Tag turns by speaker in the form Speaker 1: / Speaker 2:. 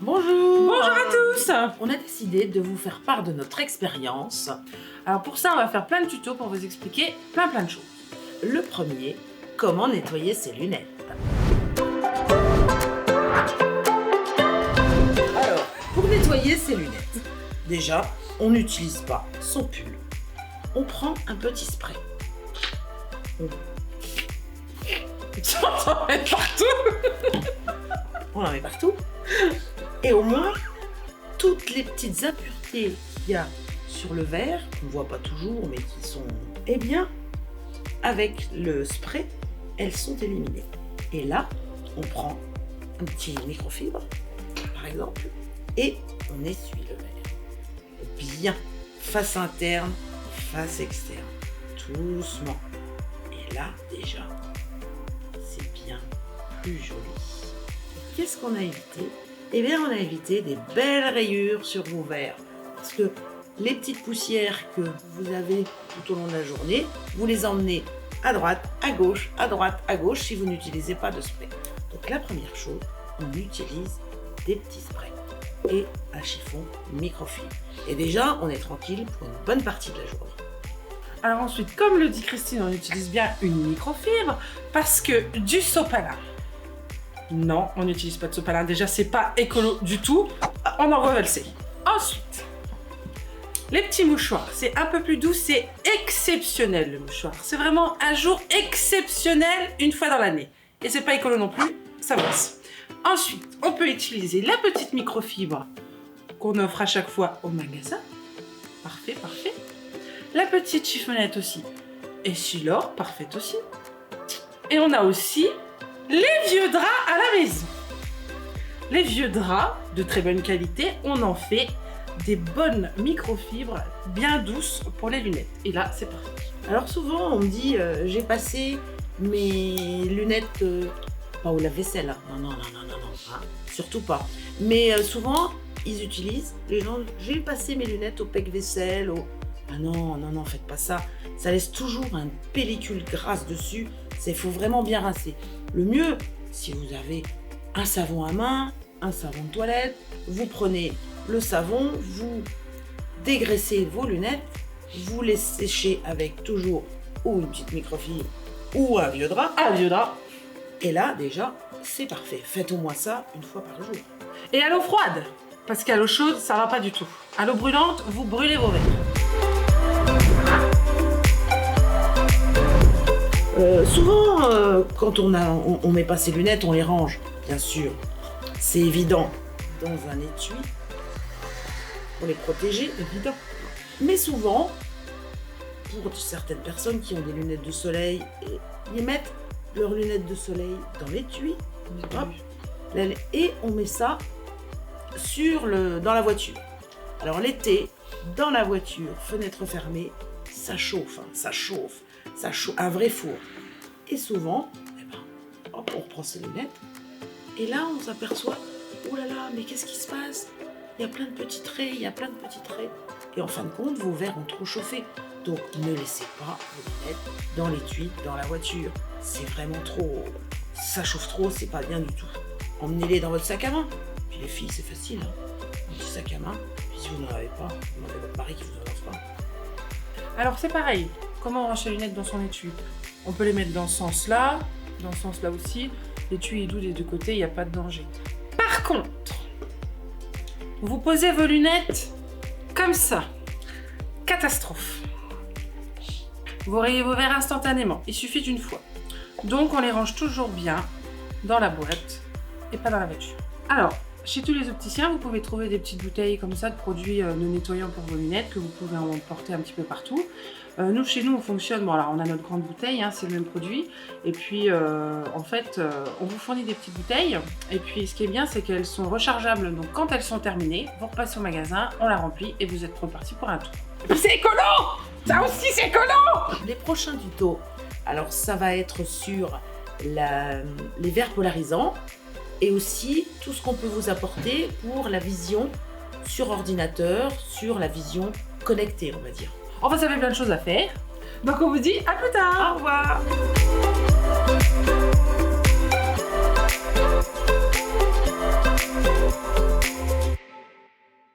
Speaker 1: Bonjour!
Speaker 2: Bonjour à tous!
Speaker 1: On a décidé de vous faire part de notre expérience. Alors pour ça, on va faire plein de tutos pour vous expliquer plein de choses. Le premier, comment nettoyer ses lunettes. Alors, pour nettoyer ses lunettes, déjà, on n'utilise pas son pull. On prend un petit spray.
Speaker 2: On en met partout!
Speaker 1: On en met partout. Et au moins, toutes les petites impuretés qu'il y a sur le verre, qu'on ne voit pas toujours, mais qui sont... Eh bien, avec le spray, elles sont éliminées. Et là, on prend un petit microfibre, par exemple, et on essuie le verre. Bien, face interne, face externe. Doucement. Et là, déjà, c'est bien plus joli. Qu'est-ce qu'on a évité? Eh bien, on a évité des belles rayures sur vos verres. Parce que les petites poussières que vous avez tout au long de la journée, vous les emmenez à droite, à gauche, à droite, à gauche, si vous n'utilisez pas de spray. Donc la première chose, on utilise des petits sprays et un chiffon microfibre. Et déjà, on est tranquille pour une bonne partie de la journée.
Speaker 2: Alors ensuite, comme le dit Christine, on utilise bien une microfibre parce que du sopalin. Non, on n'utilise pas de sopalin. Déjà, c'est pas écolo du tout. On en va valser. Ensuite, les petits mouchoirs. C'est un peu plus doux, c'est exceptionnel le mouchoir. C'est vraiment un jour exceptionnel une fois dans l'année. Et c'est pas écolo non plus, ça passe. Ensuite, on peut utiliser la petite microfibre qu'on offre à chaque fois au magasin. Parfait, parfait. La petite chiffonnette aussi. Essilor, parfaite aussi. Et on a aussi les vieux draps à la maison. Les vieux draps de très bonne qualité, on en fait des bonnes microfibres bien douces pour les lunettes. Et là, c'est parfait.
Speaker 1: Alors souvent, on me dit, j'ai passé mes lunettes, pas au lave-vaisselle, hein. Non, hein, surtout pas. Mais souvent, ils utilisent, les gens, j'ai passé mes lunettes au pec-vaisselle, Ah non, faites pas ça. Ça laisse toujours une pellicule grasse dessus. Il faut vraiment bien rincer. Le mieux, si vous avez un savon à main, un savon de toilette, vous prenez le savon, vous dégraissez vos lunettes, vous les séchez avec toujours ou une petite microfibre ou un vieux drap. Et là, déjà, c'est parfait. Faites au moins ça une fois par jour.
Speaker 2: Et à l'eau froide, parce qu'à l'eau chaude, ça va pas du tout. À l'eau brûlante, vous brûlez vos verres.
Speaker 1: Souvent, quand on met pas ses lunettes, on les range, bien sûr. C'est évident, dans un étui, pour les protéger, évident. Mais souvent, pour certaines personnes qui ont des lunettes de soleil, ils mettent leurs lunettes de soleil dans l'étui, et on met ça dans la voiture. Alors l'été, dans la voiture, fenêtre fermée, ça chauffe, un vrai four. Et souvent, on reprend ses lunettes, et là on s'aperçoit, oh là là, mais qu'est-ce qui se passe? Il y a plein de petits traits, Et en fin de compte, vos verres ont trop chauffé. Donc ne laissez pas vos lunettes dans l'étui, dans la voiture. C'est vraiment trop, ça chauffe trop, c'est pas bien du tout. Emmenez-les dans votre sac à main. Puis les filles, c'est facile, hein. Un petit sac à main, puis si vous n'en avez pas, vous demandez à votre mari qui vous en offre pas.
Speaker 2: Alors c'est pareil, comment on range les lunettes dans son étui? On peut les mettre dans ce sens-là, dans ce sens-là aussi. L'étui est doux des deux côtés, il n'y a pas de danger. Par contre, vous posez vos lunettes comme ça. Catastrophe. Vous rayez vos verres instantanément, il suffit d'une fois. Donc on les range toujours bien dans la boîte et pas dans la voiture. Alors, chez tous les opticiens, vous pouvez trouver des petites bouteilles comme ça de produits non nettoyants pour vos lunettes que vous pouvez en porter un petit peu partout. Nous, chez nous, on fonctionne, bon alors on a notre grande bouteille, hein, c'est le même produit. Et puis, en fait, on vous fournit des petites bouteilles. Et puis, ce qui est bien, c'est qu'elles sont rechargeables. Donc, quand elles sont terminées, vous repassez au magasin, on la remplit et vous êtes reparti pour un tour. Et puis, c'est écolo! Ça aussi, c'est écolo!
Speaker 1: Les prochains tutos, alors ça va être sur les verres polarisants. Et aussi tout ce qu'on peut vous apporter pour la vision sur ordinateur, sur la vision connectée, on va dire.
Speaker 2: Enfin, ça fait plein de choses à faire. Donc on vous dit à plus tard.
Speaker 1: Au revoir.